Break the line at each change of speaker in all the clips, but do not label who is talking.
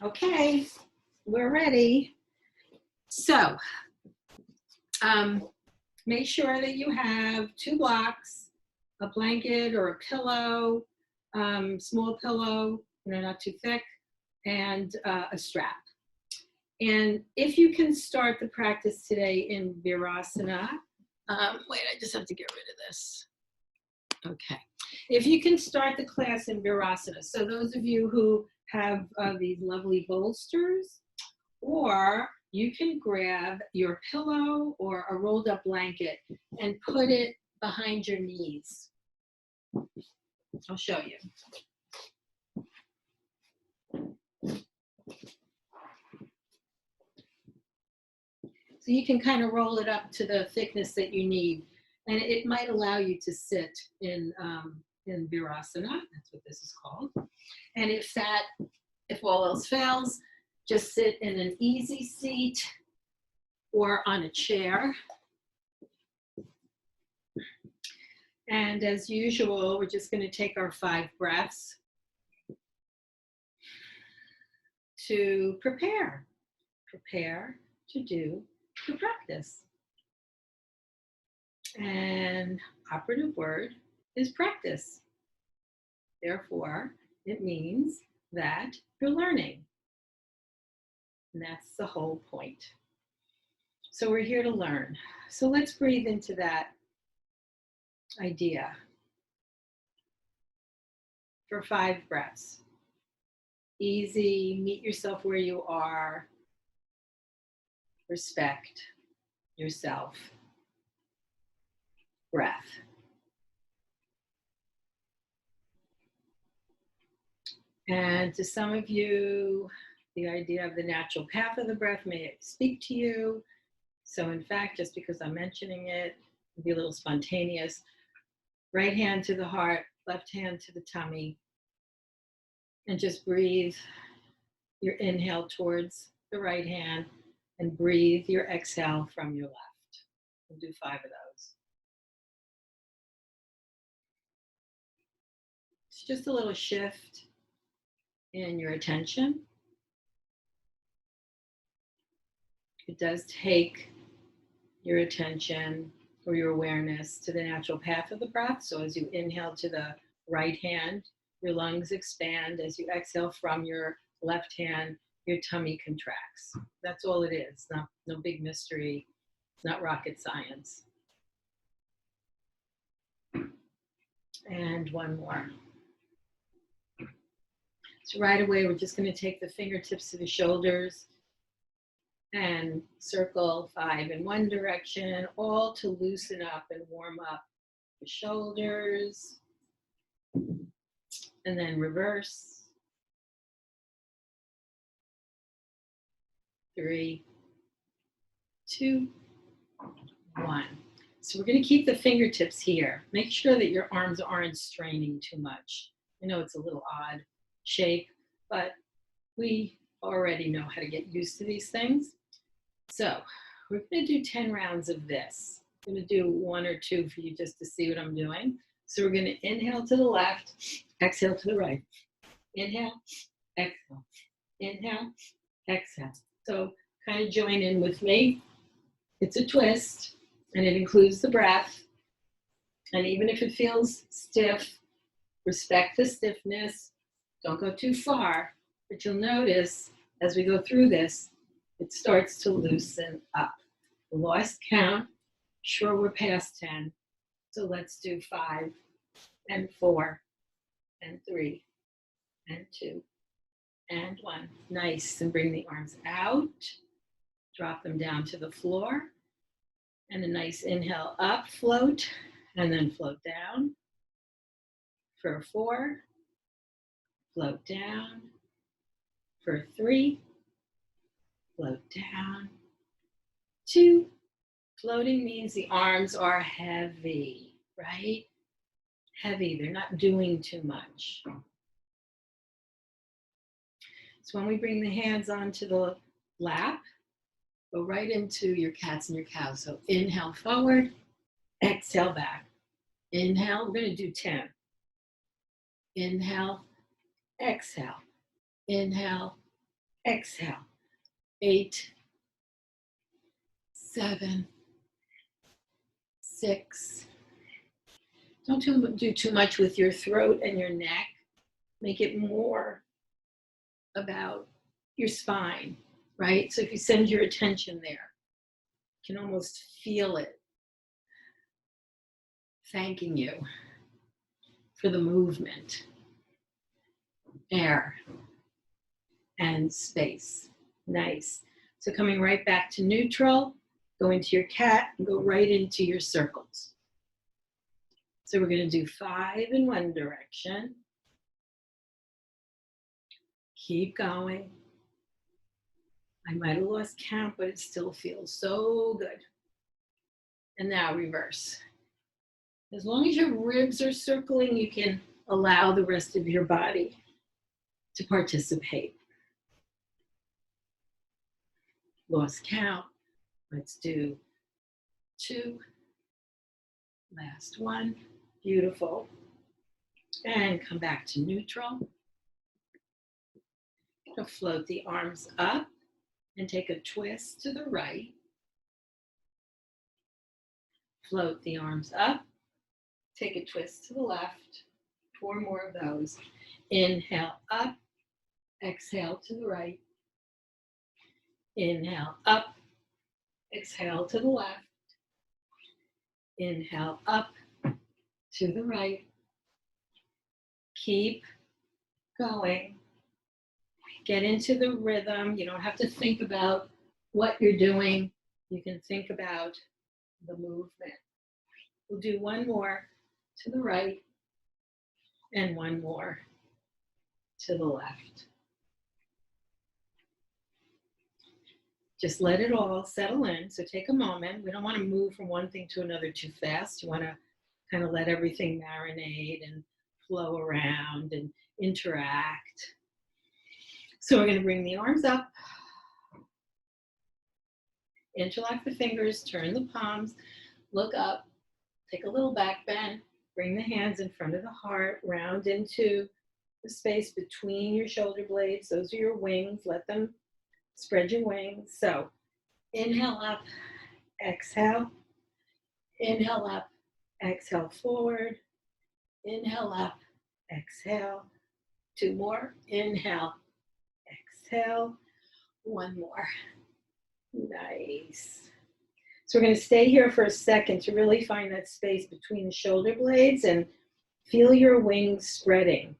Okay, we're ready. So, make sure that you have 2 blocks, a blanket or a pillow, small pillow, not too thick, and a strap. And if you can start the practice today in Virasana, wait, I just have to get rid of this. Okay. If you can start the class in Virasana, so those of you who have these lovely bolsters, or you can grab your pillow or a rolled up blanket and put it behind your knees. I'll show you. So you can kind of roll it up to the thickness that you need. And it might allow you to sit in Virasana, that's what this is called. And if all else fails, just sit in an easy seat or on a chair. And as usual, we're just going to take our 5 breaths to prepare to do the practice. And operative word is practice. Therefore, it means that you're learning. And that's the whole point. So we're here to learn. So let's breathe into that idea for 5 breaths. Easy, meet yourself where you are. Respect yourself. Breath. And to some of you, the idea of the natural path of the breath may speak to you. So in fact, just because I'm mentioning it, be a little spontaneous. Right hand to the heart, left hand to the tummy. And just breathe your inhale towards the right hand and breathe your exhale from your left. We'll do 5 of those. It's just a little shift in your attention. It does take your attention or your awareness to the natural path of the breath. So as you inhale to the right hand, your lungs expand. As you exhale from your left hand, your tummy contracts. That's all it is. No big mystery. It's not rocket science. And one more. So right away, we're just going to take the fingertips to the shoulders and circle 5 in one direction, all to loosen up and warm up the shoulders. And then reverse. 3, 2, 1. So we're going to keep the fingertips here. Make sure that your arms aren't straining too much. I know it's a little odd shape, but we already know how to get used to these things. So we're going to do 10 rounds of this. I'm going to do 1 or 2 for you just to see what I'm doing. So we're going to inhale to the left, exhale to the right. Inhale, exhale. Inhale, exhale. So kind of join in with me. It's a twist, and it includes the breath. And even if it feels stiff, respect the stiffness. Don't go too far, but you'll notice as we go through this, it starts to loosen up. Lost count, sure we're past 10. So let's do 5 and 4 and 3 and 2 and 1. Nice, and bring the arms out. Drop them down to the floor. And a nice inhale up, float, and then float down. For 4, float down. For 3, float down. 2, floating means the arms are heavy, right? Heavy, they're not doing too much. So when we bring the hands onto the lap, go right into your cats and your cows. So inhale forward, exhale back. Inhale, we're going to do 10. Inhale, exhale. Inhale, Exhale. 8, 7, 6. Don't do too much with your throat and your neck. Make it more about your spine, right? So if you send your attention there, you can almost feel it thanking you for the movement, air, and space. Nice. So coming right back to neutral, go into your cat, and go right into your circles. So we're going to do 5 in one direction. Keep going. I might have lost count, but it still feels so good. And now reverse. As long as your ribs are circling, you can allow the rest of your body to participate. Lost count. Let's do 2. Last one. Beautiful. And come back to neutral. You'll float the arms up and take a twist to the right. Float the arms up. Take a twist to the left. 4 more of those. Inhale up. Exhale to the right. Inhale up. Exhale to the left. Inhale up to the right. Keep going. Get into the rhythm. You don't have to think about what you're doing. You can think about the movement. We'll do 1 more to the right and 1 more to the left. Just let it all settle in. So take a moment. We don't want to move from one thing to another too fast. You want to kind of let everything marinate and flow around and interact. So we're going to bring the arms up. Interlock the fingers, turn the palms, look up, take a little back bend, bring the hands in front of the heart, round into the space between your shoulder blades. Those are your wings. Let them spread your wings. So inhale up, exhale. Inhale up, exhale forward. Inhale up, exhale. 2 more. Inhale, exhale. 1 more. Nice. So we're going to stay here for a second to really find that space between the shoulder blades and feel your wings spreading.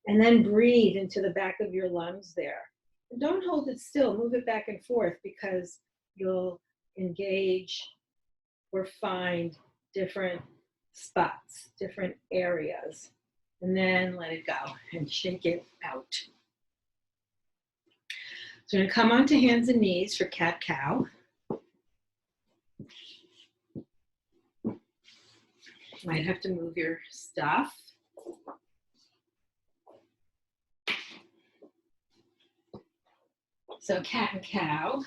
And then breathe into the back of your lungs there. And don't hold it still. Move it back and forth because you'll engage or find different spots, different areas. And then let it go and shake it out. So we're going to come onto hands and knees for cat-cow. Might have to move your stuff. So cat and cow.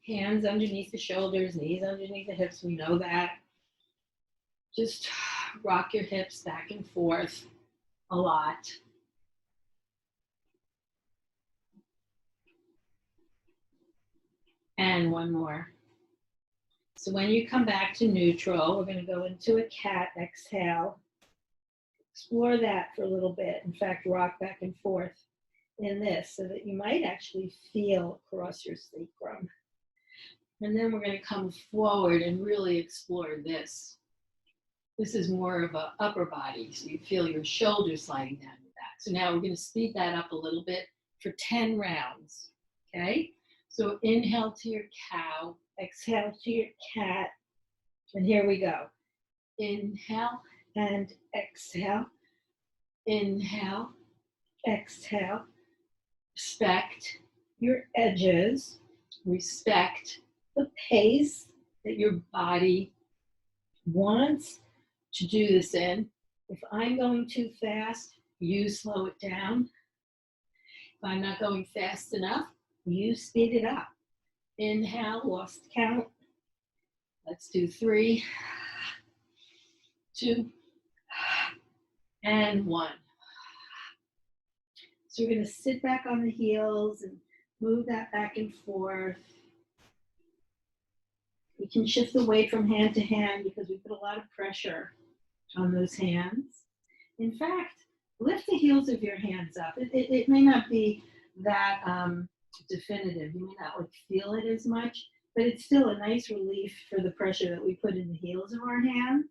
Hands underneath the shoulders, knees underneath the hips. We know that. Just rock your hips back and forth a lot. And 1 more. So when you come back to neutral, we're going to go into a cat, exhale. Explore that for a little bit. In fact, rock back and forth in this so that you might actually feel across your sacrum. And then we're going to come forward and really explore this. This is more of an upper body, so you feel your shoulders sliding down your back. So now we're going to speed that up a little bit for 10 rounds, okay? So inhale to your cow, exhale to your cat, and here we go. Inhale and exhale. Inhale, exhale. Respect your edges. Respect the pace that your body wants to do this in. If I'm going too fast, you slow it down. If I'm not going fast enough, you speed it up. Inhale, lost count. Let's do 3, 2, and 1. So we're going to sit back on the heels and move that back and forth. We can shift the weight from hand to hand because we put a lot of pressure on those hands. In fact, lift the heels of your hands up. It may not be that definitive. You may not like feel it as much, but it's still a nice relief for the pressure that we put in the heels of our hands.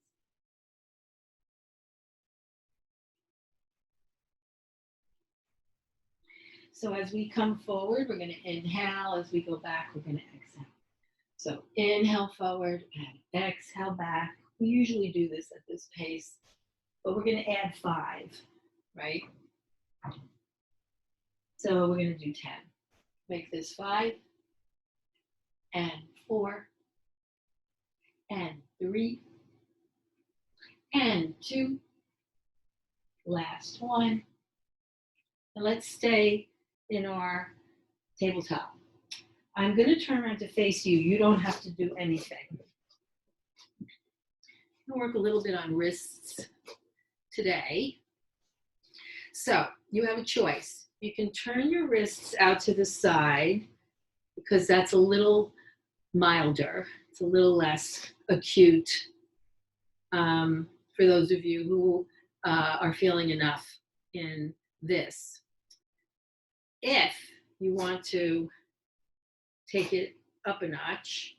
So as we come forward, we're going to inhale. As we go back, we're going to exhale. So inhale forward and exhale back. We usually do this at this pace, but we're going to add 5, right? So we're going to do 10. Make this 5 and 4 and 3 and 2. Last one. And let's stay in our tabletop. I'm going to turn around to face you. You don't have to do anything. I'm going to work a little bit on wrists today. So you have a choice. You can turn your wrists out to the side because that's a little milder. It's a little less acute for those of you who are feeling enough in this. If you want to take it up a notch,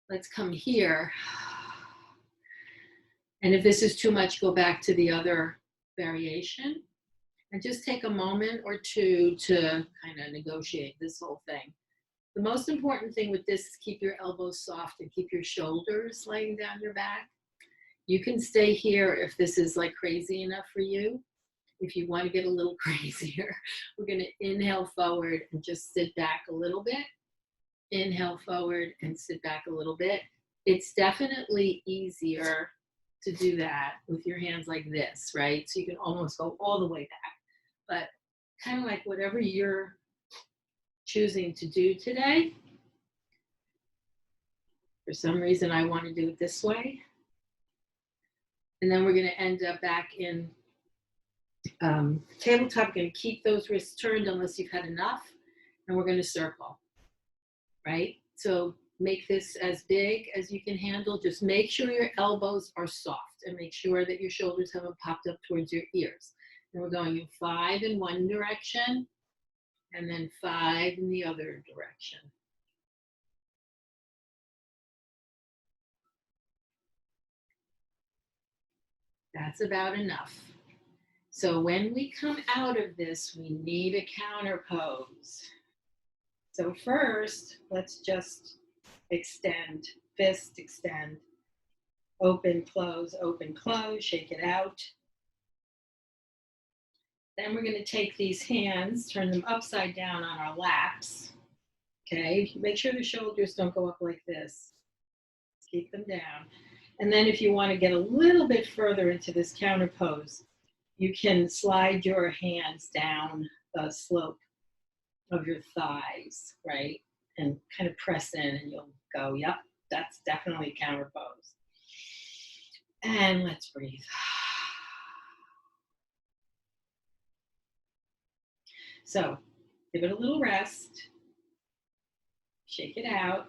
let's come here. And if this is too much, go back to the other variation and just take a moment or two to kind of negotiate this whole thing. The most important thing with this is keep your elbows soft and keep your shoulders laying down your back. You can stay here if this is like crazy enough for you. If you want to get a little crazier, we're going to inhale forward and just sit back a little bit. Inhale forward and sit back a little bit. It's definitely easier to do that with your hands like this, right? So you can almost go all the way back. But kind of like whatever you're choosing to do today. For some reason, I want to do it this way. And then we're going to end up back in tabletop. We're going to keep those wrists turned unless you've had enough. And we're going to circle, right? So make this as big as you can handle. Just make sure your elbows are soft and make sure that your shoulders haven't popped up towards your ears. And we're going in 5 in one direction and then 5 in the other direction. That's about enough. So when we come out of this, we need a counter pose. So first, let's just extend, fist extend, open, close, shake it out. Then we're going to take these hands, turn them upside down on our laps. Okay, make sure the shoulders don't go up like this. Keep them down. And then if you want to get a little bit further into this counter pose, you can slide your hands down the slope of your thighs, right? And kind of press in and you'll go, yep, that's definitely a counter pose. And let's breathe. So give it a little rest. Shake it out.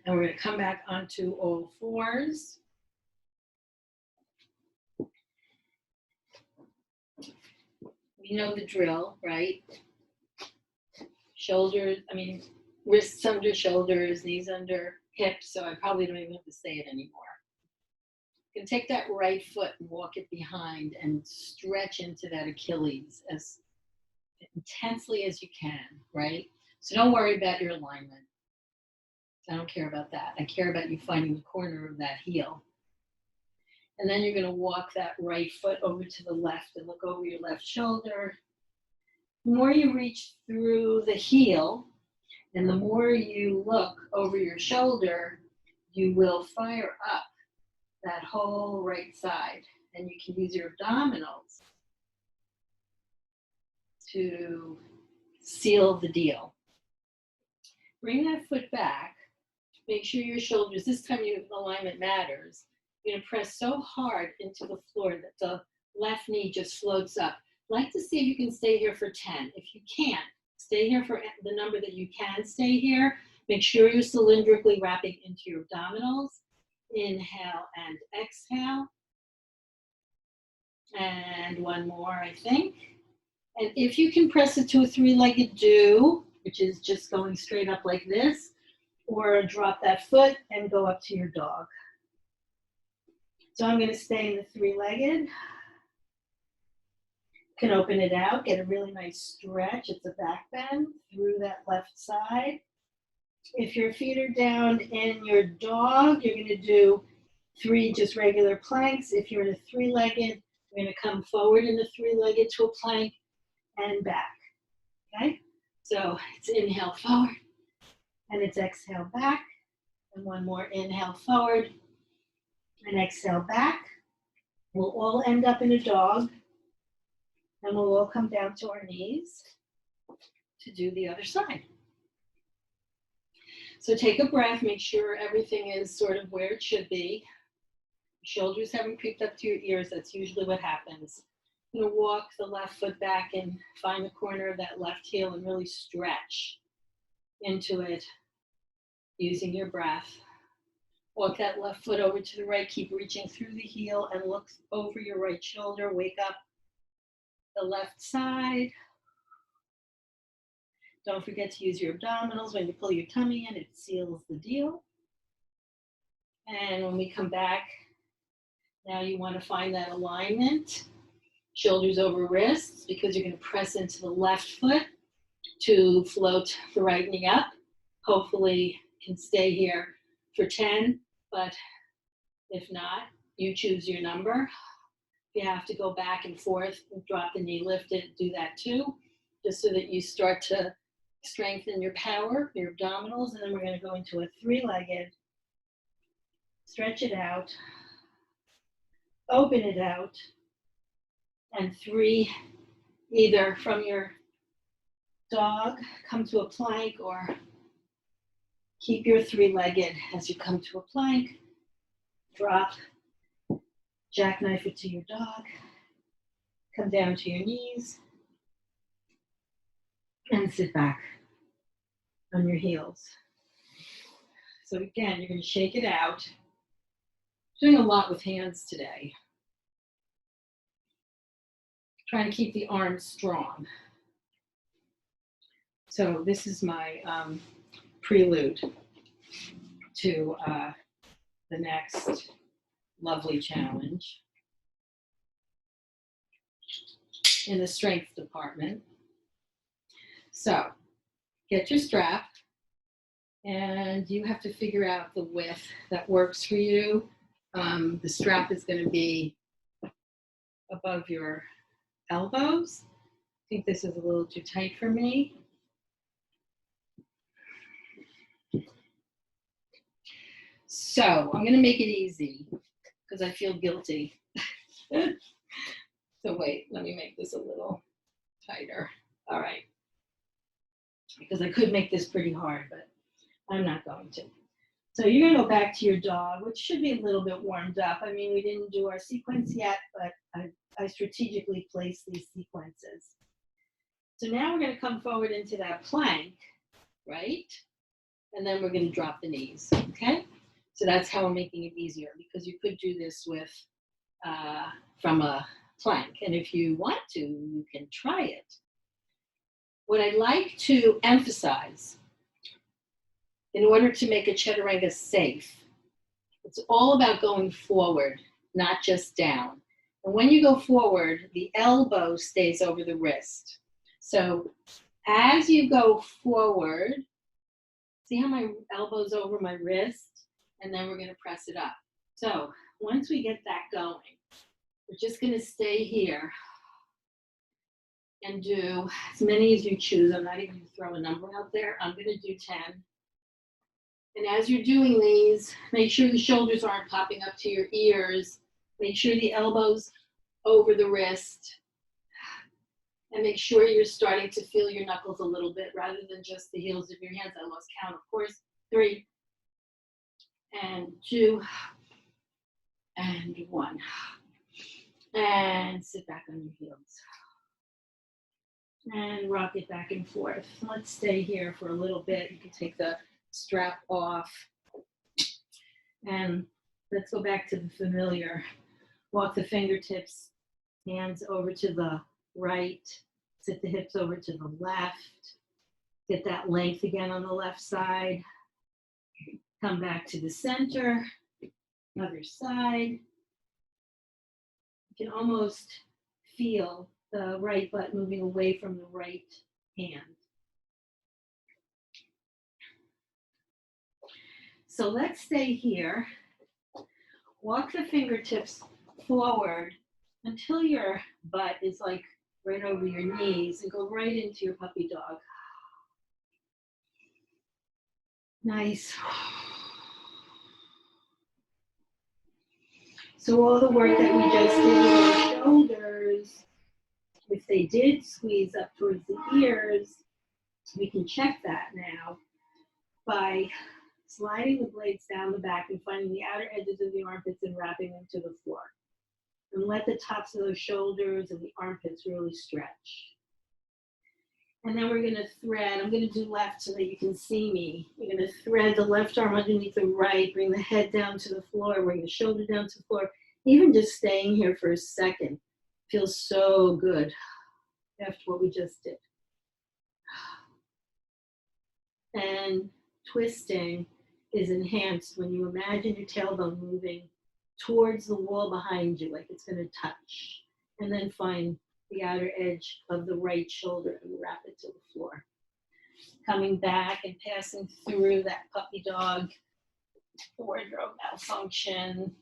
And we're going to come back onto all fours. You know the drill, right? Shoulders, wrists under shoulders, knees under hips, so I probably don't even have to say it anymore. You can take that right foot and walk it behind and stretch into that Achilles as intensely as you can, right? So don't worry about your alignment. I don't care about that. I care about you finding the corner of that heel. And then you're going to walk that right foot over to the left and look over your left shoulder. The more you reach through the heel and the more you look over your shoulder, you will fire up that whole right side. And you can use your abdominals to seal the deal. Bring that foot back. Make sure your shoulders, this time your alignment matters. You're going to press so hard into the floor that the left knee just floats up. Like to see if you can stay here for 10. If you can't, stay here for the number that you can stay here. Make sure you're cylindrically wrapping into your abdominals. Inhale and exhale. And one more, I think. And if you can press it to a three-legged do, which is just going straight up like this, or drop that foot and go up to your dog. So I'm going to stay in the three-legged. Can open it out, get a really nice stretch. It's a back bend through that left side. If your feet are down in your dog, you're going to do 3 just regular planks. If you're in a three-legged, you're going to come forward in a three-legged to a plank and back. Okay? So it's inhale forward, and it's exhale back. And one more inhale forward, and exhale back. We'll all end up in a dog. And we'll all come down to our knees to do the other side. So take a breath, make sure everything is sort of where it should be. Shoulders haven't creeped up to your ears, that's usually what happens. You're gonna walk the left foot back and find the corner of that left heel and really stretch into it using your breath. Walk that left foot over to the right, keep reaching through the heel and look over your right shoulder, wake up the left side. Don't forget to use your abdominals. When you pull your tummy in, it seals the deal. And when we come back, now you want to find that alignment. Shoulders over wrists, because you're going to press into the left foot to float the right knee up. Hopefully can stay here for 10, but if not, you choose your number. If you have to go back and forth, drop the knee, lift it, do that too, just so that you start to strengthen your power, your abdominals, and then we're going to go into a three-legged, stretch it out, open it out, and 3, either from your dog, come to a plank, or keep your three-legged as you come to a plank, drop, jackknife it to your dog, come down to your knees, and sit back on your heels. So again, you're going to shake it out. Doing a lot with hands today. Trying to keep the arms strong. So this is my prelude to the next lovely challenge in the strength department. So get your strap, and you have to figure out the width that works for you. The strap is going to be above your elbows. I think this is a little too tight for me. So I'm going to make it easy because I feel guilty. So wait, let me make this a little tighter. All right. Because I could make this pretty hard, but I'm not going to. So you're going to go back to your dog, which should be a little bit warmed up. I mean, we didn't do our sequence yet, but I strategically placed these sequences. So now we're going to come forward into that plank, right? And then we're going to drop the knees, okay? So that's how I'm making it easier, because you could do this with from a plank. And if you want to, you can try it. What I'd like to emphasize, in order to make a chaturanga safe, it's all about going forward, not just down. And when you go forward, the elbow stays over the wrist. So as you go forward, see how my elbow's over my wrist? And then we're going to press it up. So once we get that going, we're just going to stay here and do as many as you choose. I'm not even going to throw a number out there. I'm going to do 10. And as you're doing these, make sure the shoulders aren't popping up to your ears. Make sure the elbows over the wrist. And make sure you're starting to feel your knuckles a little bit rather than just the heels of your hands. I lost count, of course. 3 and 2 and 1. And sit back on your heels. And rock it back and forth. Let's stay here for a little bit. You can take the strap off. And let's go back to the familiar. Walk the fingertips, hands over to the right. Sit the hips over to the left. Get that length again on the left side. Come back to the center. Other side. You can almost feel the right butt moving away from the right hand. So let's stay here. Walk the fingertips forward until your butt is like right over your knees and go right into your puppy dog. Nice. So all the work that we just did with our shoulders, if they did squeeze up towards the ears, we can check that now by sliding the blades down the back and finding the outer edges of the armpits and wrapping them to the floor. And let the tops of those shoulders and the armpits really stretch. And then we're going to thread. I'm going to do left so that you can see me. You're going to thread the left arm underneath the right, bring the head down to the floor, bring the shoulder down to the floor. Even just staying here for a second feels so good after what we just did. And twisting is enhanced when you imagine your tailbone moving towards the wall behind you, like it's going to touch. And then find the outer edge of the right shoulder and wrap it to the floor. Coming back and passing through that puppy dog wardrobe malfunction.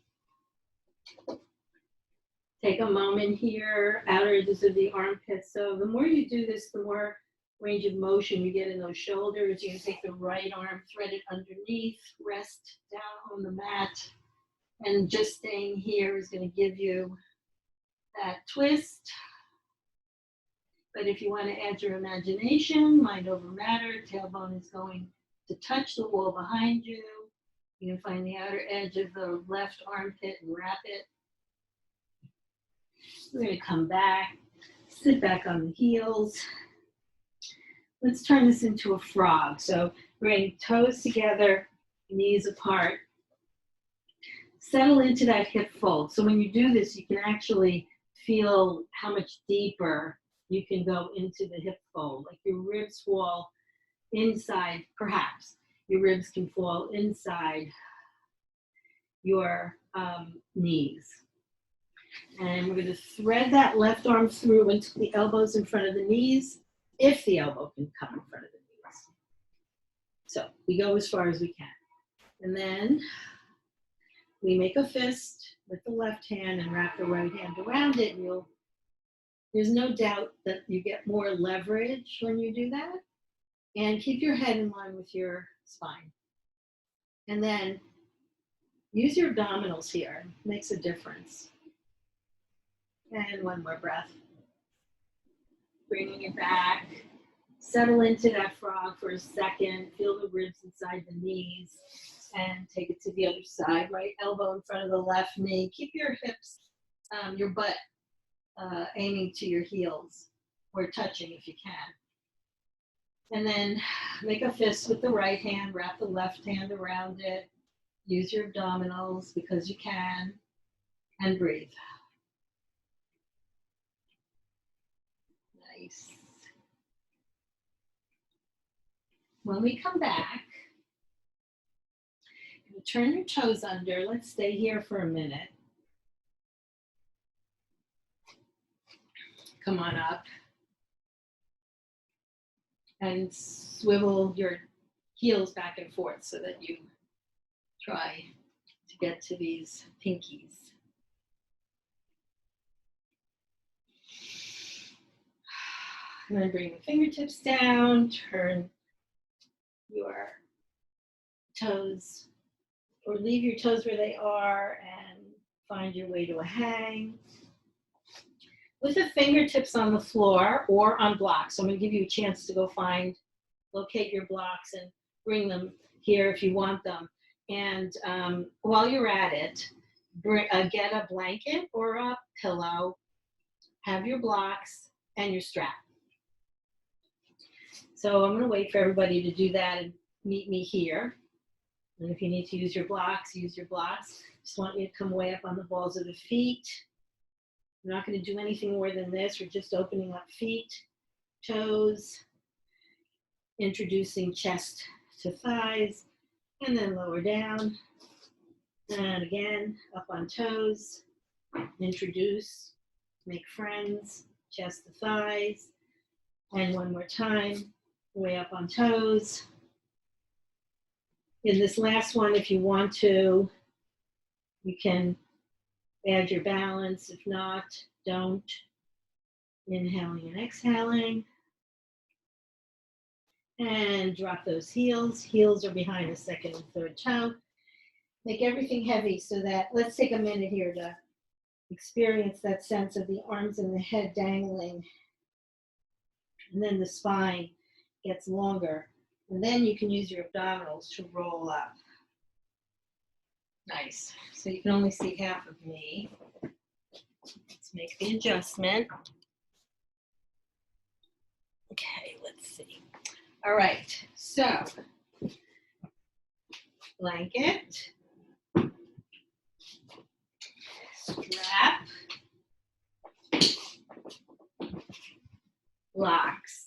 Take a moment here, outer edges of the armpits. So the more you do this, the more range of motion you get in those shoulders. You can take the right arm, thread it underneath, rest down on the mat. And just staying here is going to give you that twist. But if you want to add your imagination, mind over matter, tailbone is going to touch the wall behind you. You can find the outer edge of the left armpit and wrap it. We're going to come back, sit back on the heels. Let's turn this into a frog. So bring toes together, knees apart. Settle into that hip fold. So when you do this, you can actually feel how much deeper you can go into the hip fold. Like your ribs fall inside, perhaps. Your ribs can fall inside your knees. And we're going to thread that left arm through until the elbow's in front of the knees, if the elbow can come in front of the knees. So we go as far as we can. And then we make a fist with the left hand and wrap the right hand around it. And there's no doubt that you get more leverage when you do that. And keep your head in line with your spine. And then use your abdominals here. It makes a difference. And one more breath. Bringing it back. Settle into that frog for a second. Feel the ribs inside the knees. And take it to the other side. Right elbow in front of the left knee. Keep your hips, your butt aiming to your heels or touching if you can. And then make a fist with the right hand. Wrap the left hand around it. Use your abdominals because you can. And breathe. Nice. When we come back, you turn your toes under. Let's stay here for a minute. Come on up. And swivel your heels back and forth so that you try to get to these pinkies. And then bring the fingertips down, turn your toes, or leave your toes where they are and find your way to a hang. With the fingertips on the floor or on blocks. So I'm going to give you a chance to go locate your blocks and bring them here if you want them. And while you're at it, Get a blanket or a pillow, have your blocks and your strap. So I'm going to wait for everybody to do that and meet me here. And if you need to use your blocks, use your blocks. Just want you to come way up on the balls of the feet. We're not going to do anything more than this. We're just opening up feet, toes, introducing chest to thighs, and then lower down. And again, up on toes, introduce, make friends, chest to thighs. And one more time, way up on toes. In this last one, if you want to, you can add your balance. If not, don't. Inhaling and exhaling. And drop those heels. Heels are behind the second and third toe. Make everything heavy so that, let's take a minute here to experience that sense of the arms and the head dangling. And then the spine gets longer. And then you can use your abdominals to roll up. Nice. So you can only see half of me. Let's make the adjustment. Okay, let's see. All right, so blanket, strap, blocks.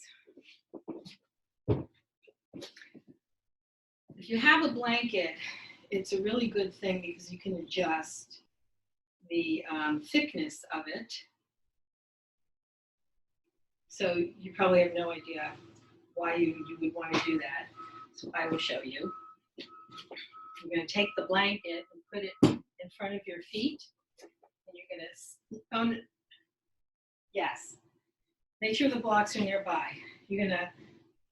If you have a blanket, it's a really good thing because you can adjust the thickness of it. So you probably have no idea why you would want to do that. So I will show you. You're going to take the blanket and put it in front of your feet. And you're going to, yes, make sure the blocks are nearby. You're going to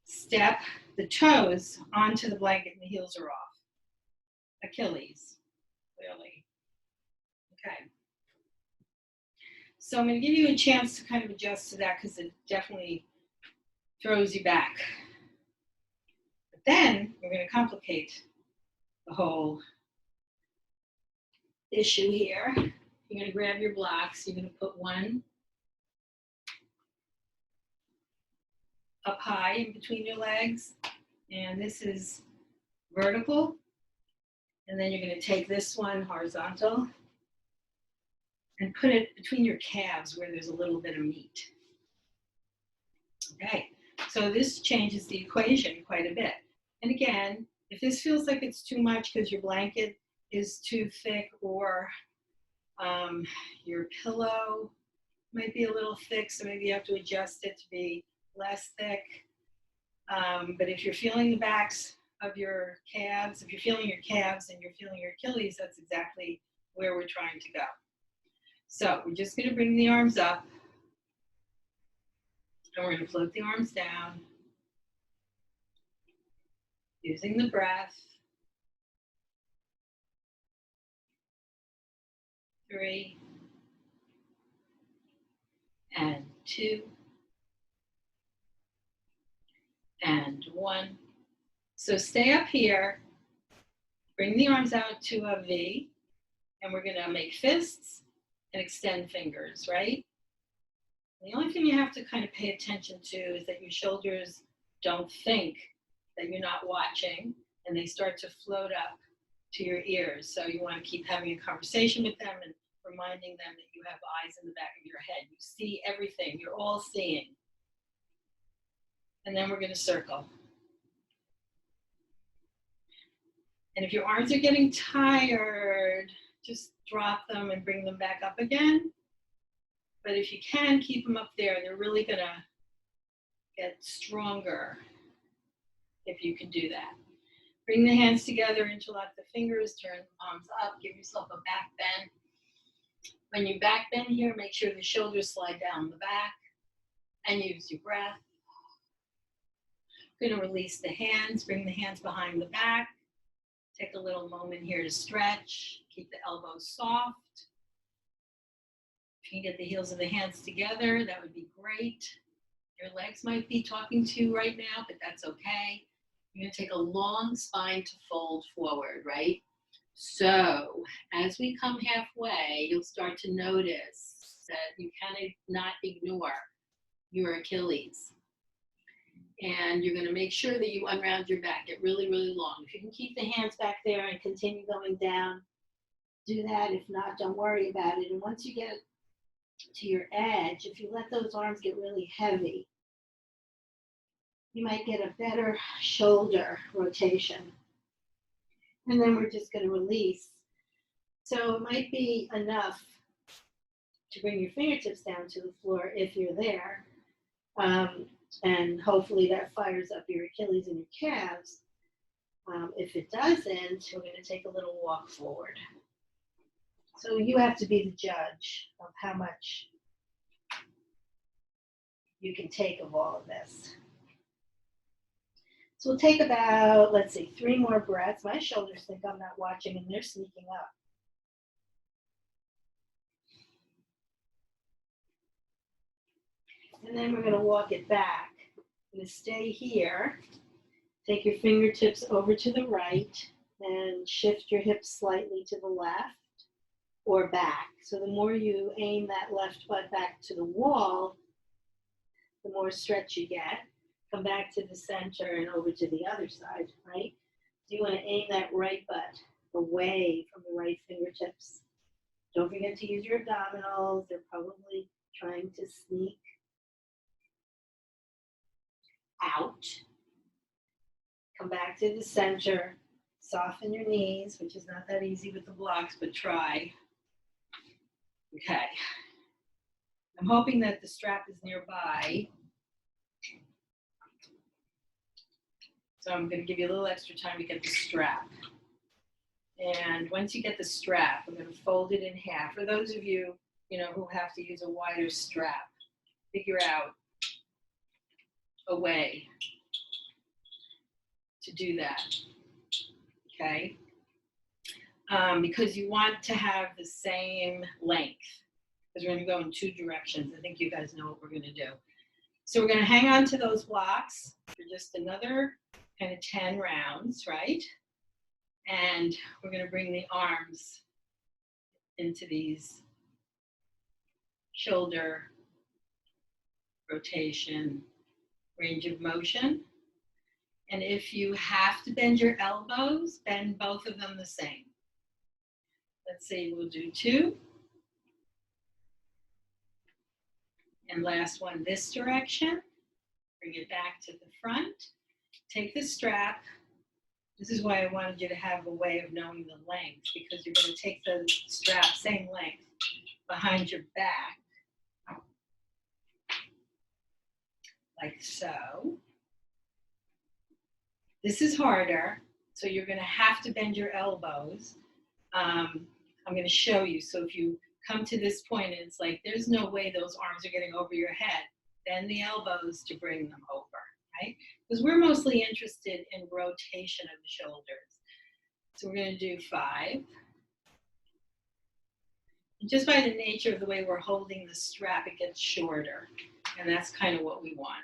step the toes onto the blanket and the heels are off. Achilles, clearly. Okay. So I'm going to give you a chance to kind of adjust to that because it definitely throws you back. But then we're going to complicate the whole issue here. You're going to grab your blocks. You're going to put one up high in between your legs. And this is vertical. And then you're going to take this one horizontal and put it between your calves where there's a little bit of meat. Okay, so this changes the equation quite a bit. And again, if this feels like it's too much because your blanket is too thick or your pillow might be a little thick, so maybe you have to adjust it to be less thick. But if you're feeling the backs of your calves, if you're feeling your calves and you're feeling your Achilles, that's exactly where we're trying to go. So we're just going to bring the arms up and we're going to float the arms down using the breath. 3 and 2 and 1. So stay up here, bring the arms out to a V, and we're going to make fists and extend fingers, right? The only thing you have to kind of pay attention to is that your shoulders don't think that you're not watching and they start to float up to your ears. So you want to keep having a conversation with them and reminding them that you have eyes in the back of your head. You see everything. You're all seeing. And then we're going to circle. And if your arms are getting tired, just drop them and bring them back up again. But if you can, keep them up there. They're really going to get stronger if you can do that. Bring the hands together, interlock the fingers, turn the palms up, give yourself a back bend. When you back bend here, make sure the shoulders slide down the back and use your breath. Going to release the hands, bring the hands behind the back. Take a little moment here to stretch. Keep the elbows soft. If you can get the heels of the hands together, that would be great. Your legs might be talking to you right now, but that's okay. You're going to take a long spine to fold forward, right? So as we come halfway, you'll start to notice that you kind of not ignore your Achilles. And you're going to make sure that you unround your back, get really, really long. If you can keep the hands back there and continue going down, do that. If not, don't worry about it. And once you get to your edge, if you let those arms get really heavy, you might get a better shoulder rotation. And then we're just going to release. So it might be enough to bring your fingertips down to the floor if you're there. And hopefully that fires up your Achilles and your calves. If it doesn't, we're going to take a little walk forward. So you have to be the judge of how much you can take of all of this. So we'll take about, let's see, 3 more breaths. My shoulders think I'm not watching and they're sneaking up. And then we're going to walk it back. I'm going to stay here. Take your fingertips over to the right and shift your hips slightly to the left or back. So the more you aim that left butt back to the wall, the more stretch you get. Come back to the center and over to the other side, right? So you want to aim that right butt away from the right fingertips. Don't forget to use your abdominals. They're probably trying to sneak out. Come back to the center. Soften your knees, which is not that easy with the blocks, but try. Okay. I'm hoping that the strap is nearby. So I'm going to give you a little extra time to get the strap. And once you get the strap, I'm going to fold it in half. For those of you, who have to use a wider strap, figure out a way to do that, okay? Because you want to have the same length, because we're going to go in 2 directions. I think you guys know what we're going to do. So we're going to hang on to those blocks for just another kind of 10 rounds, right? And we're going to bring the arms into these shoulder rotation, range of motion. And if you have to bend your elbows, bend both of them the same. Let's say we'll do 2. And last one this direction. Bring it back to the front. Take the strap. This is why I wanted you to have a way of knowing the length, because you're going to take the strap, same length, behind your back, like so. This is harder, so you're going to have to bend your elbows. I'm going to show you. So if you come to this point and it's like, there's no way those arms are getting over your head, bend the elbows to bring them over, right? Because we're mostly interested in rotation of the shoulders. So we're going to do 5. And just by the nature of the way we're holding the strap, it gets shorter. And that's kind of what we want.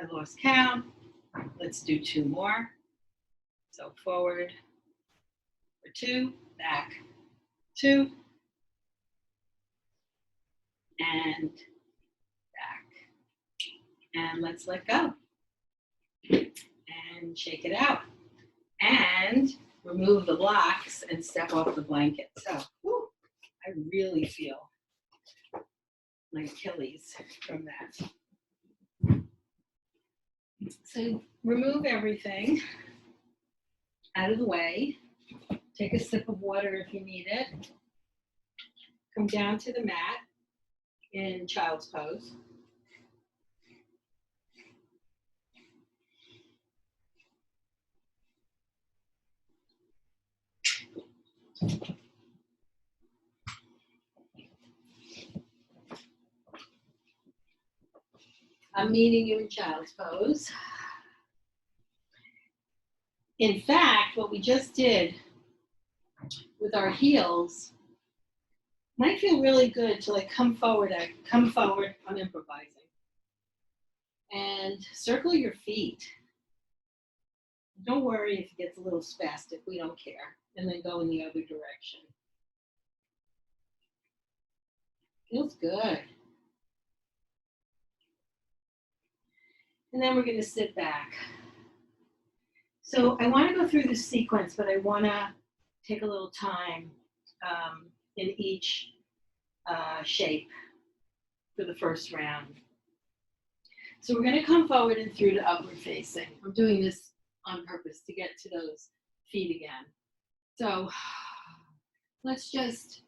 I lost count. Let's do 2 more. So forward for 2, back 2, and back. And let's let go. And shake it out. And remove the blocks and step off the blanket. So, I really feel my Achilles from that. So remove everything out of the way. Take a sip of water if you need it. Come down to the mat in child's pose. I'm meeting you in child's pose. In fact, what we just did with our heels might feel really good to come forward, I'm improvising. And circle your feet. Don't worry if it gets a little spastic, we don't care. And then go in the other direction. Feels good. And then we're going to sit back. So I want to go through this sequence, but I want to take a little time in each shape for the first round. So we're going to come forward and through to upward facing. I'm doing this on purpose to get to those feet again. So let's just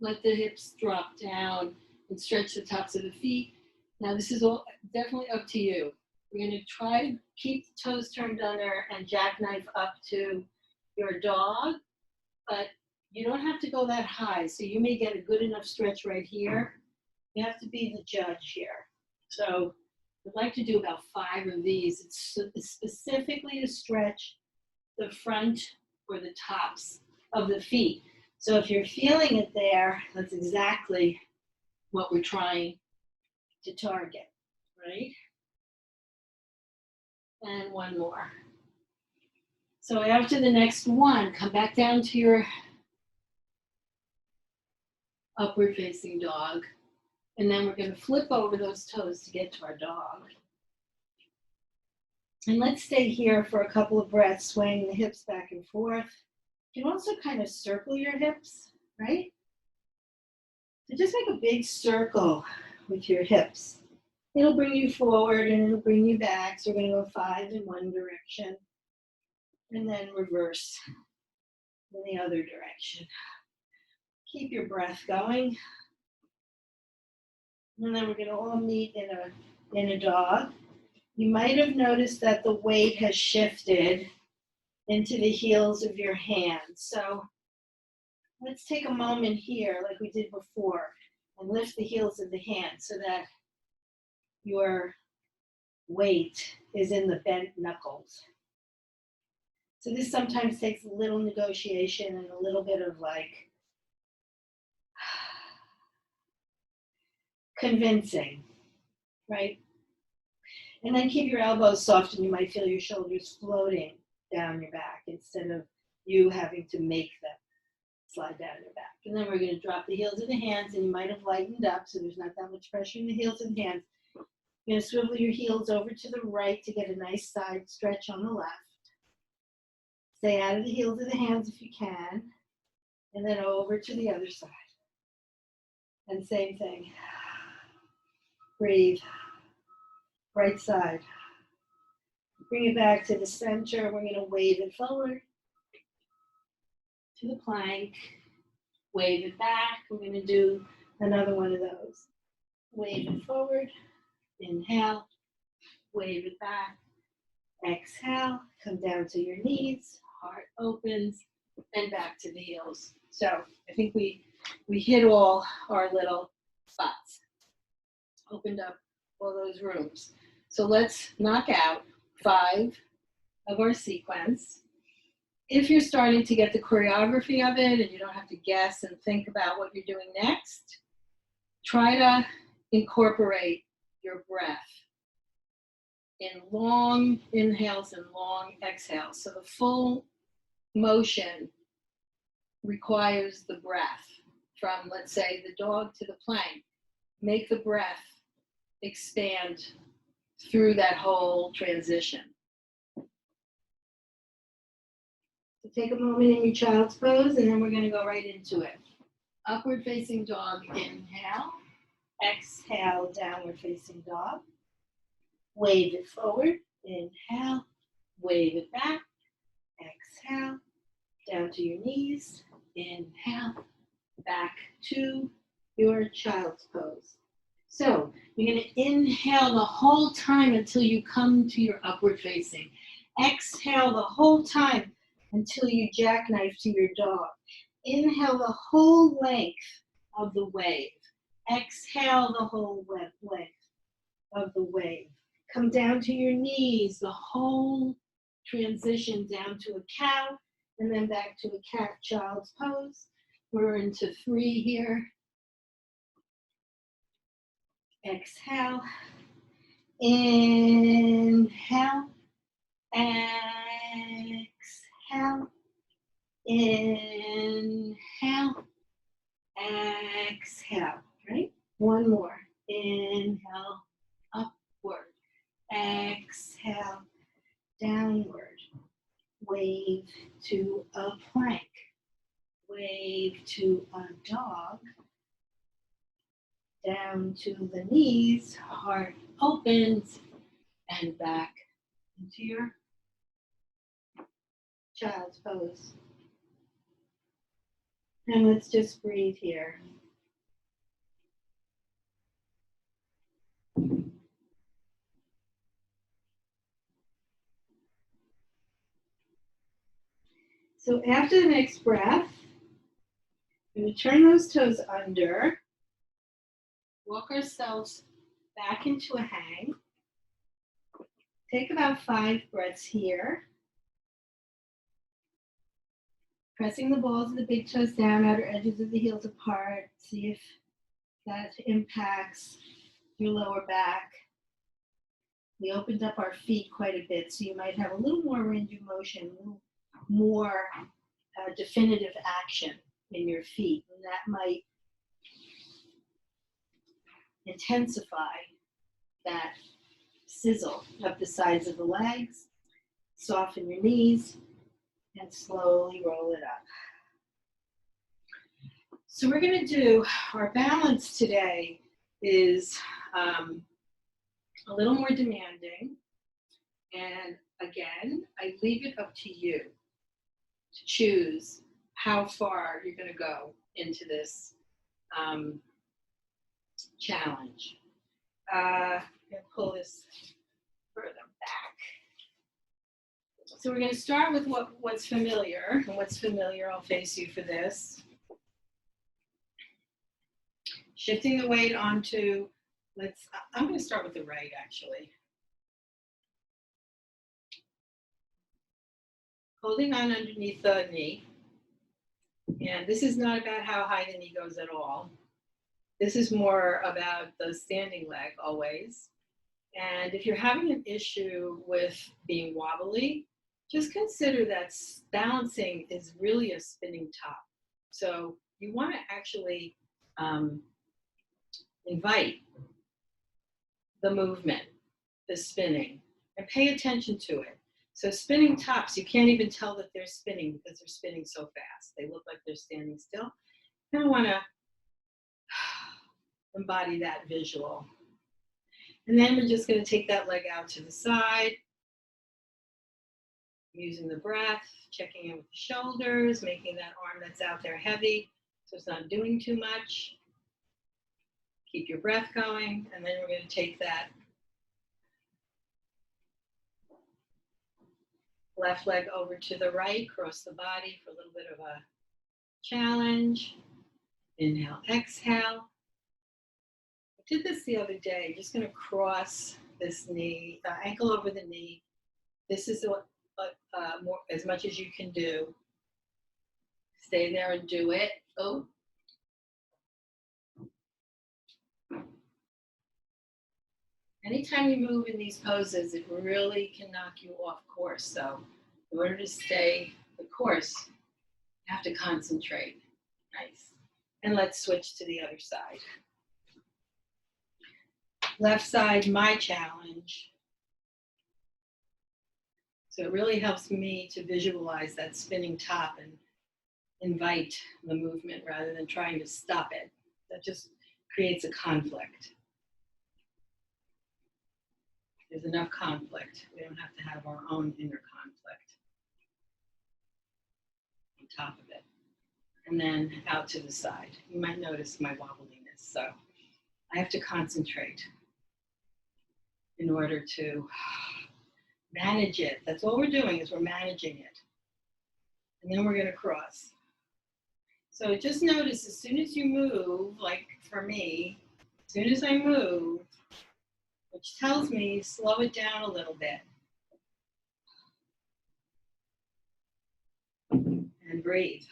let the hips drop down and stretch the tops of the feet. Now this is all definitely up to you. We're going to try to keep the toes turned under and jackknife up to your dog, but you don't have to go that high. So you may get a good enough stretch right here. You have to be the judge here. So I'd like to do about 5 of these. It's specifically to stretch the front or the tops of the feet. So if you're feeling it there, that's exactly what we're trying to target, right? And one more. So after the next one, come back down to your upward facing dog. And then we're going to flip over those toes to get to our dog. And let's stay here for a couple of breaths, swaying the hips back and forth. You can also kind of circle your hips, right? So just make a big circle with your hips. It'll bring you forward and it'll bring you back. So we're going to go 5 in one direction and then reverse in the other direction. Keep your breath going. And then we're going to all meet in a dog. You might have noticed that the weight has shifted into the heels of your hands. So let's take a moment here, like we did before, and lift the heels of the hands so that your weight is in the bent knuckles. So this sometimes takes a little negotiation and a little bit of like convincing, right? And then keep your elbows soft and you might feel your shoulders floating down your back instead of you having to make them slide down your back. And then we're going to drop the heels of the hands and you might have lightened up so there's not that much pressure in the heels of the hands. You're going to swivel your heels over to the right to get a nice side stretch on the left. Stay out of the heels of the hands if you can. And then over to the other side. And same thing. Breathe. Right side. Bring it back to the center. We're going to wave it forward to the plank. Wave it back. We're going to do another one of those. Wave it forward. Inhale. Wave it back. Exhale. Come down to your knees. Heart opens. And back to the heels. So I think we hit all our little spots. Opened up all those rooms. So let's knock out 5 of our sequence. If you're starting to get the choreography of it and you don't have to guess and think about what you're doing next, try to incorporate your breath in long inhales and long exhales. So the full motion requires the breath from, let's say, the dog to the plank. Make the breath expand through that whole transition. So take a moment in your child's pose and then we're going to go right into it. Upward facing dog, inhale. Exhale, downward facing dog. Wave it forward. Inhale. Wave it back. Exhale. Down to your knees. Inhale. Back to your child's pose. So you're going to inhale the whole time until you come to your upward facing. Exhale the whole time until you jackknife to your dog. Inhale the whole length of the wave. Exhale the whole length of the wave. Come down to your knees, the whole transition down to a cow and then back to a cat child's pose. We're into 3 here. Exhale, inhale, Exhale. Inhale. Exhale. Right? One more. Inhale. Upward. Exhale. Downward. Wave to a plank. Wave to a dog. Down to the knees. Heart opens. And back into your child's pose. And let's just breathe here. So after the next breath, we're going to turn those toes under, walk ourselves back into a hang. Take about 5 breaths here. Pressing the balls of the big toes down, outer edges of the heels apart. See if that impacts your lower back. We opened up our feet quite a bit, so you might have a little more range of motion, a little more definitive action in your feet, and that might intensify that sizzle up the sides of the legs. Soften your knees and slowly roll it up. So we're going to do our balance today is a little more demanding, and again, I leave it up to you to choose how far you're going to go into this challenge. I'm going to pull this further back. So we're going to start with what's familiar, and what's familiar, I'll face you for this. Shifting the weight onto, I'm going to start with the right actually. Holding on underneath the knee. And this is not about how high the knee goes at all. This is more about the standing leg always. And if you're having an issue with being wobbly, just consider that balancing is really a spinning top. So you want to actually invite the movement, the spinning, and pay attention to it. So spinning tops, you can't even tell that they're spinning because they're spinning so fast. They look like they're standing still. You kind of want to embody that visual. And then we're just going to take that leg out to the side, using the breath, checking in with the shoulders, making that arm that's out there heavy so it's not doing too much. Keep your breath going, and then we're going to take that left leg over to the right, cross the body for a little bit of a challenge. Inhale, exhale. I did this the other day. Just going to cross this knee, ankle over the knee. This is more, as much as you can do. Stay there and do it. Oh. Anytime you move in these poses, it really can knock you off course. So in order to stay the course, you have to concentrate. Nice. And let's switch to the other side. Left side, my challenge. So it really helps me to visualize that spinning top and invite the movement rather than trying to stop it. That just creates a conflict. There's enough conflict. We don't have to have our own inner conflict on top of it. And then out to the side. You might notice my wobbliness. So I have to concentrate in order to manage it. That's all we're doing is we're managing it. And then we're going to cross. So just notice as soon as you move, like for me, as soon as I move, which tells me slow it down a little bit. And breathe.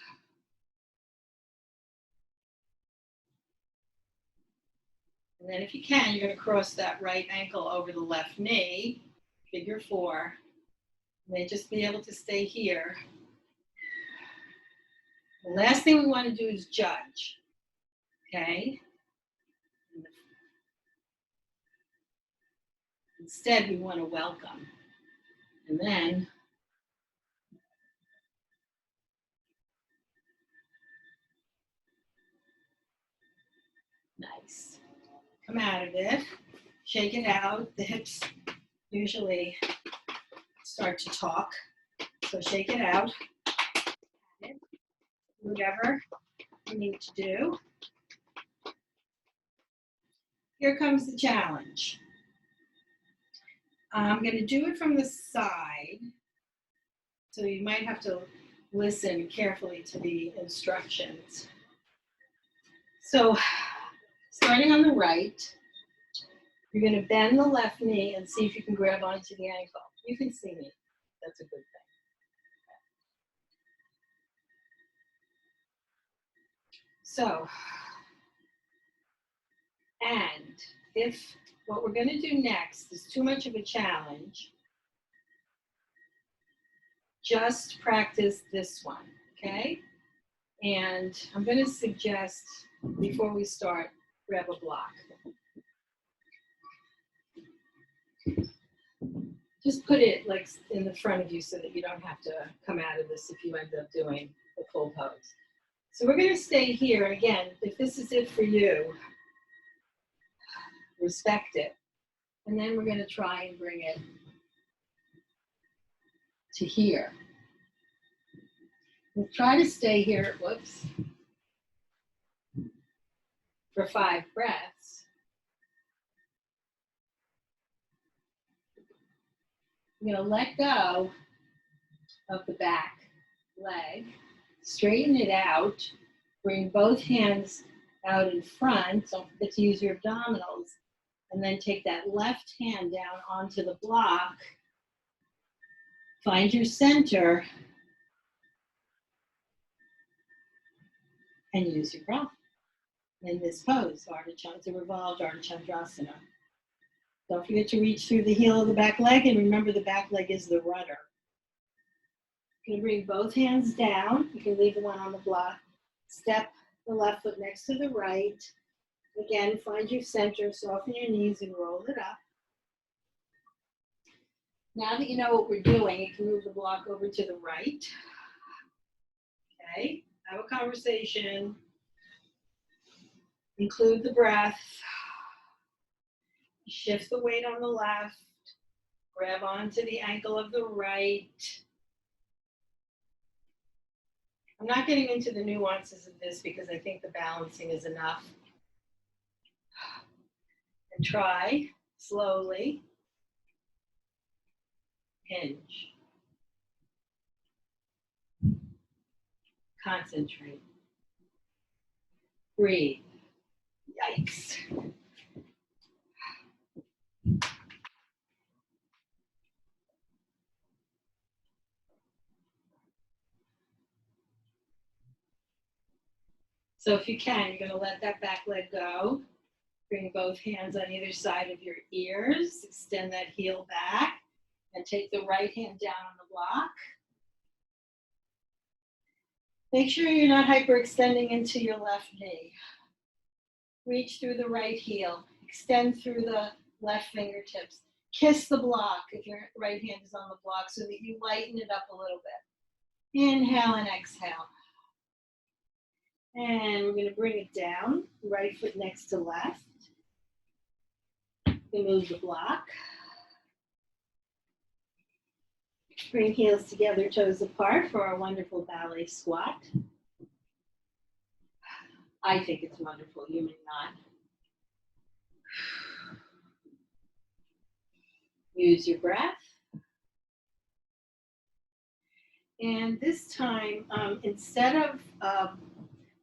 And then if you can, you're going to cross that right ankle over the left knee, figure 4. may just be able to stay here. The last thing we want to do is judge, okay? Instead, we want to welcome. And then nice. Come out of it, shake it out. The hips usually start to talk, so shake it out. Whatever you need to do. Here comes the challenge. I'm going to do it from the side, so you might have to listen carefully to the instructions. So, starting on the right, you're going to bend the left knee and see if you can grab onto the ankle. You can see me. That's a good thing. So, and if what we're going to do next is too much of a challenge, just practice this one, okay? And I'm going to suggest, before we start, grab a block. Just put it like in the front of you so that you don't have to come out of this if you end up doing the full pose. So we're going to stay here. And again, if this is it for you, respect it. And then we're going to try and bring it to here. We'll try to stay here, whoops, for 5 breaths. I'm going to let go of the back leg, straighten it out, bring both hands out in front, don't forget to use your abdominals, and then take that left hand down onto the block, find your center, and use your breath in this pose. It's a revolved Ardha Chandrasana. Don't forget to reach through the heel of the back leg, and remember the back leg is the rudder. You can bring both hands down. You can leave the one on the block. Step the left foot next to the right. Again, find your center, soften your knees, and roll it up. Now that you know what we're doing, you can move the block over to the right. Okay, have a conversation. Include the breath. Shift the weight on the left. Grab onto the ankle of the right. I'm not getting into the nuances of this because I think the balancing is enough. And try slowly. Hinge. Concentrate. Breathe. Yikes. So if you can, you're going to let that back leg go. Bring both hands on either side of your ears. Extend that heel back. And take the right hand down on the block. Make sure you're not hyperextending into your left knee. Reach through the right heel. Extend through the left fingertips. Kiss the block if your right hand is on the block so that you lighten it up a little bit. Inhale and exhale. And we're going to bring it down. Right foot next to left. We move the block. Bring heels together, toes apart for our wonderful ballet squat. I think it's wonderful, you may not. Use your breath. And this time, instead of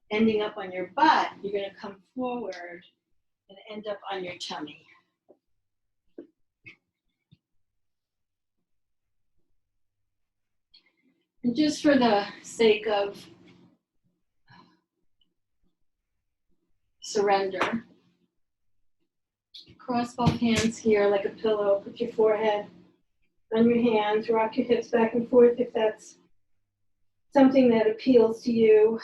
ending up on your butt, you're going to come forward and end up on your tummy. And just for the sake of surrender, cross both hands here like a pillow. Put your forehead
on your hands. Rock your hips back and forth if that's something that appeals to you.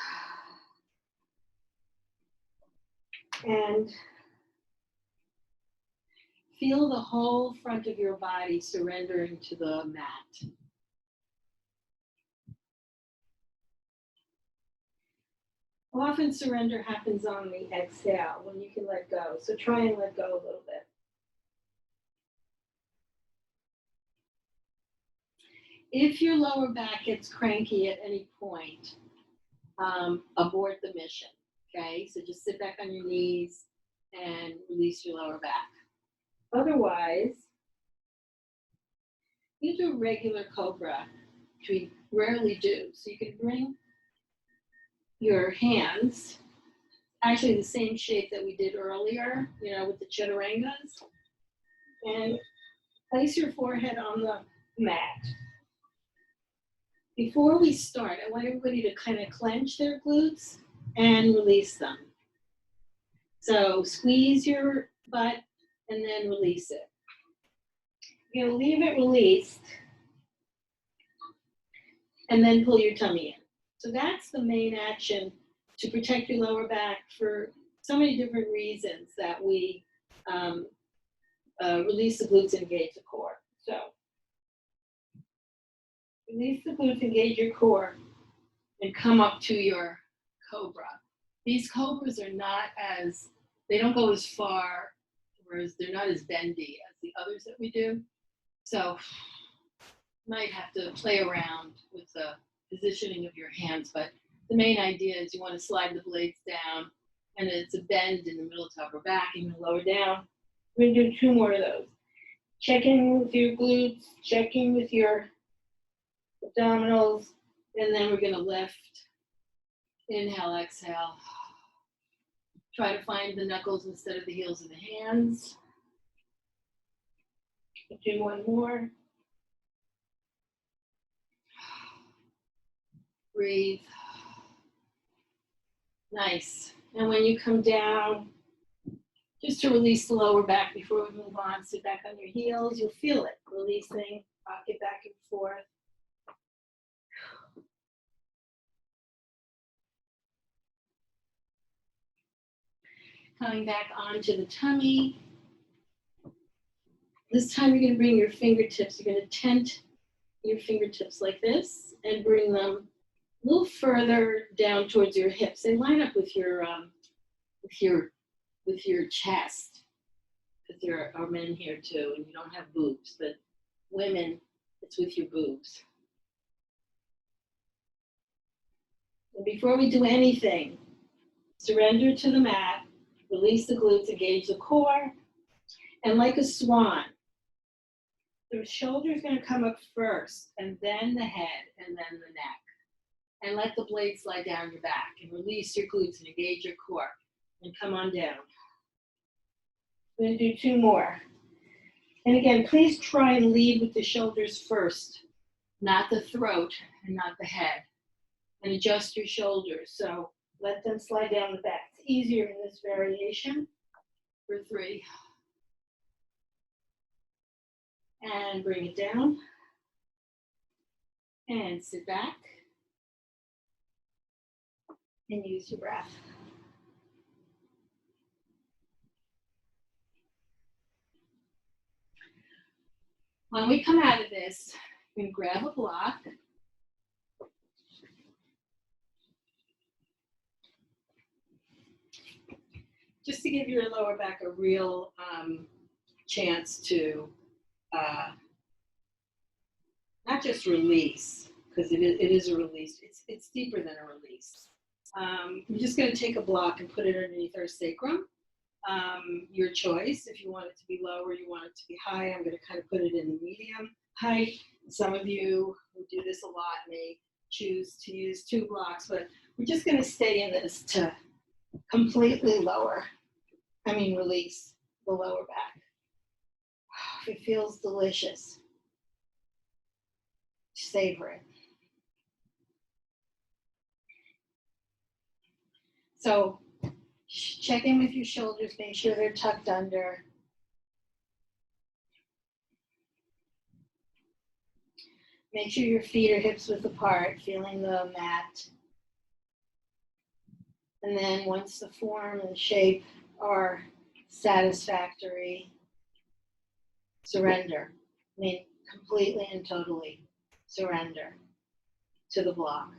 And
feel the whole front of your body surrendering to the mat. Often surrender happens on the exhale when you can let go. So try and let go a little bit. If your lower back gets cranky at any point, abort the mission. Okay, so just sit back on your knees and release your lower back. Otherwise, you do a regular cobra, which we rarely do. So you can bring your hands, actually the same shape that we did earlier, you know, with the chaturangas, and place your forehead on the mat. Before we start, I want everybody to kind of clench their glutes and release them. So squeeze your butt and then release it. You're going to leave it released and then pull your tummy in. So that's the main action to protect your lower back for so many different reasons that we release the glutes and engage the core. So release the glutes, engage your core, and come up to your cobra. These cobras are not as, they don't go as far, whereas they're not as bendy as the others that we do. So you might have to play around with the positioning of your hands, but the main idea is you want to slide the blades down, and it's a bend in the middle to upper back, and you lower down. We're going to do 2 more of those. Check in with your glutes, check in with your abdominals, and then we're going to lift. Inhale, exhale. Try to find the knuckles instead of the heels of the hands. Do 1 more. Breathe. Nice. And when you come down, just to release the lower back before we move on, sit back on your heels. You'll feel it releasing, rock it back and forth. Coming back onto the tummy. This time you're going to bring your fingertips. You're going to tent your fingertips like this and bring them a little further down towards your hips. They line up with your chest. Because there are men here too, and you don't have boobs, but women, it's with your boobs. And before we do anything, surrender to the mat, release the glutes, engage the core, and like a swan, the shoulder is going to come up first, and then the head, and then the neck. And let the blade slide down your back, and release your glutes and engage your core, and come on down. We're going to do 2 more. And again, please try and lead with the shoulders first, not the throat and not the head. And adjust your shoulders. So let them slide down the back. It's easier in this variation. For 3. And bring it down. And sit back. And use your breath. When we come out of this, you can grab a block. Just to give your lower back a real chance to not just release, because it is a release. It's deeper than a release. We're just going to take a block and put it underneath our sacrum. Your choice. If you want it to be lower, you want it to be high. I'm going to kind of put it in the medium height. Some of you who do this a lot may choose to use 2 blocks, but we're just going to stay in this to completely release the lower back. It feels delicious. Savor it. So check in with your shoulders, make sure they're tucked under.
Make sure your feet are hips width apart, feeling the mat. And then once the form and shape are satisfactory, surrender. I mean, completely and totally surrender to the block,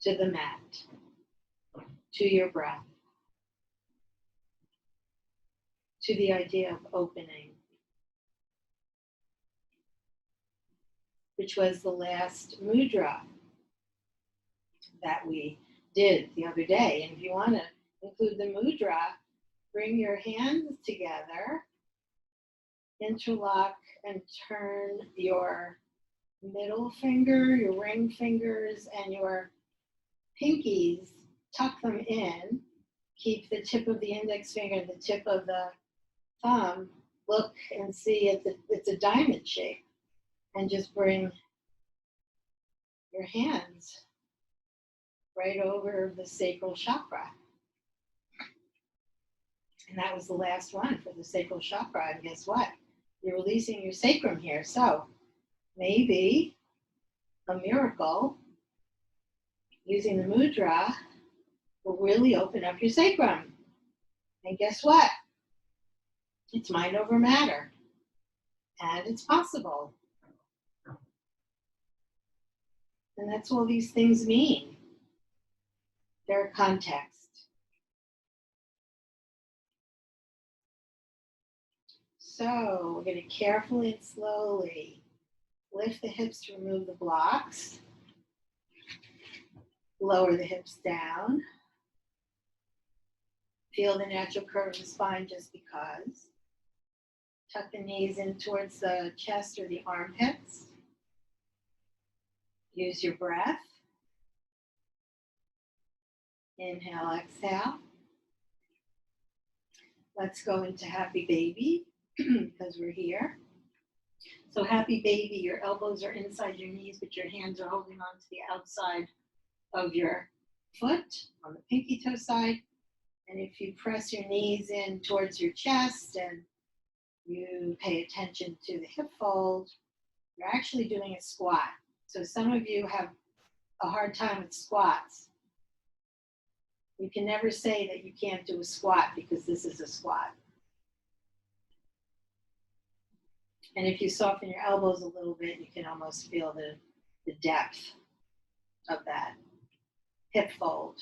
to the mat, to your breath, to the idea of opening, which was the last mudra that we did the other day. And if you want to include the mudra, bring your hands together, interlock and turn your middle finger, your ring fingers, and your pinkies, tuck them in. Keep the tip of the index finger and the tip of the thumb. Look and see it's a diamond shape. And just bring your hands right over the sacral chakra. And that was the last one for the sacral chakra. And guess what? You're releasing your sacrum here. So maybe a miracle using the mudra will really open up your sacrum. And guess what? It's mind over matter. And it's possible. And that's all these things mean. Their context. So we're going to carefully and slowly lift the hips to remove the blocks. Lower the hips down. Feel the natural curve of the spine just because. Tuck the knees in towards the chest or the armpits. Use your breath. Inhale, exhale. Let's go into happy baby because we're here. So happy baby, your elbows are inside your knees, but your hands are holding on to the outside of your foot on the pinky toe side. And if you press your knees in towards your chest and you pay attention to the hip fold, you're actually doing a squat. So some of you have a hard time with squats. You can never say that you can't do a squat because this is a squat. And if you soften your elbows a little bit, you can almost feel the depth of that hip fold.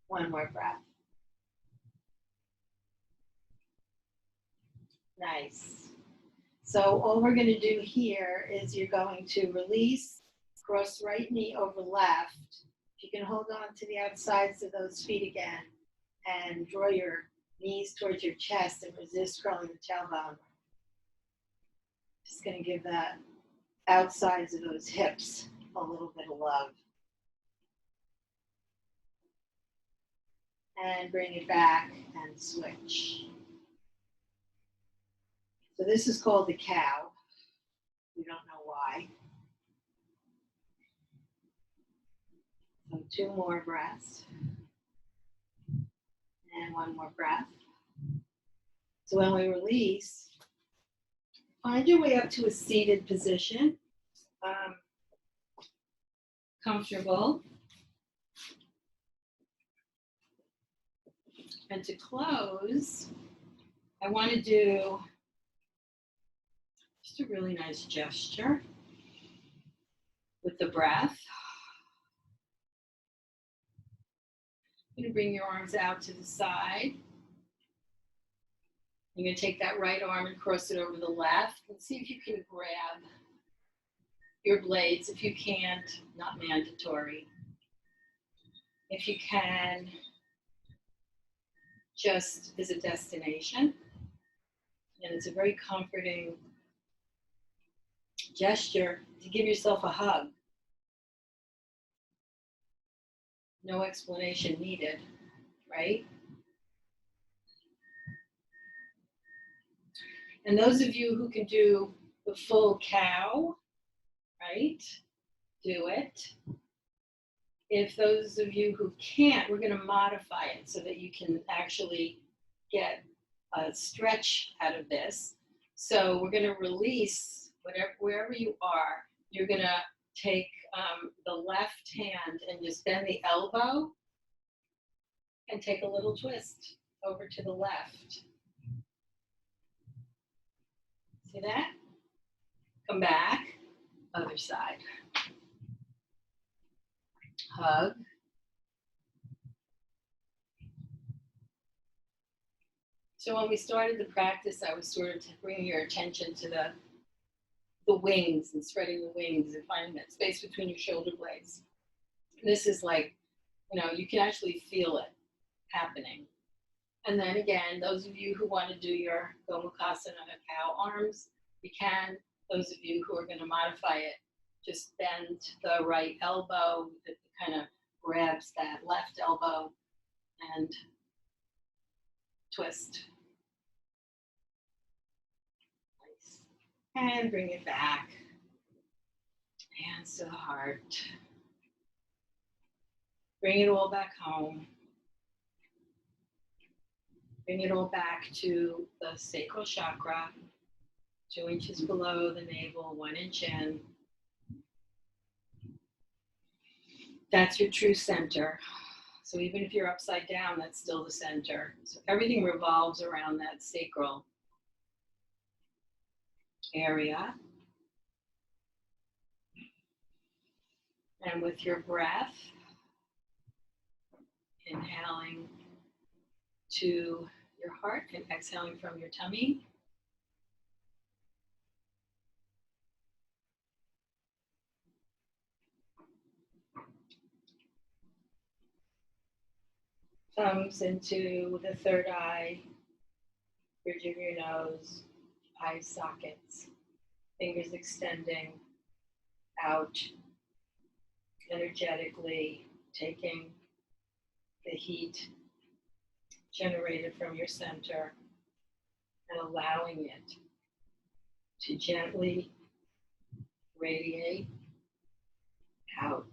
One more breath. Nice. So all we're going to do here is you're going to release, cross right knee over left. You can hold on to the outsides of those feet again and draw your knees towards your chest and resist curling the tailbone. Just going to give the outsides of those hips a little bit of love. And bring it back and switch. So this is called the cow. We don't know why. So 2 more breaths. And 1 more breath. So when we release, find your way up to a seated position. Comfortable. And to close, I want to do just a really nice gesture with the breath. You're going to bring your arms out to the side. You're going to take that right arm and cross it over the left and see if you can grab your blades. If you can't, not mandatory. If you can, just as a destination. And it's a very comforting gesture to give yourself a hug. No explanation needed, right? And those of you who can do the full cow, right, do it. If those of you who can't, we're going to modify it so that you can actually get a stretch out of this. So we're going to release
wherever you are, you're gonna take the left hand and just bend the elbow and take a little twist over to the left. See that? Come back, other side. Hug. So when we started the practice, I was sort of bringing your attention to the wings and spreading the wings and finding that space between your shoulder blades. This is like, you can actually feel it happening. And then again, those of you who want to do your Gomukhasana cow arms, you can. Those of you who are going to modify it, just bend the right elbow that kind of grabs that left elbow and twist. Nice. And bring it back. Hands to the heart. Bring it all back home. Bring it all back to the sacral chakra, 2 inches below the navel, 1 inch in. That's your true center. So even if you're upside down, that's still the center. So everything revolves around that sacral area. And with your breath, inhaling to your heart and exhaling from your tummy. Thumbs into the third eye, bridge of your nose, eye sockets, fingers extending out energetically, taking the heat generated from your center and allowing it to gently radiate out.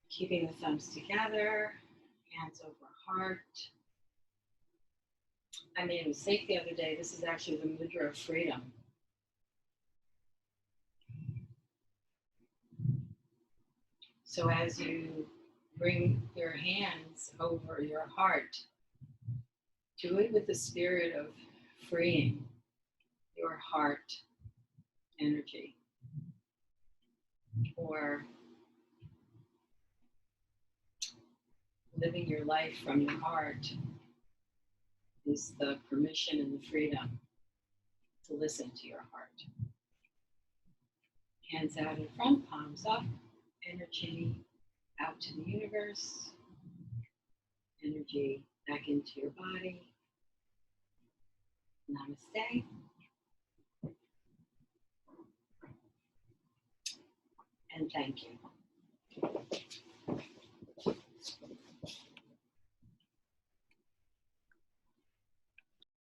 Keeping the thumbs together, hands over heart. I made a mistake the other day. This is actually the mudra of freedom. So as you bring your hands over your heart, do it with the spirit of freeing your heart energy, or living your life from your heart is the permission and the freedom to listen to your heart. Hands out in front, palms up, energy out to the universe, energy back into your body. Namaste. And thank you.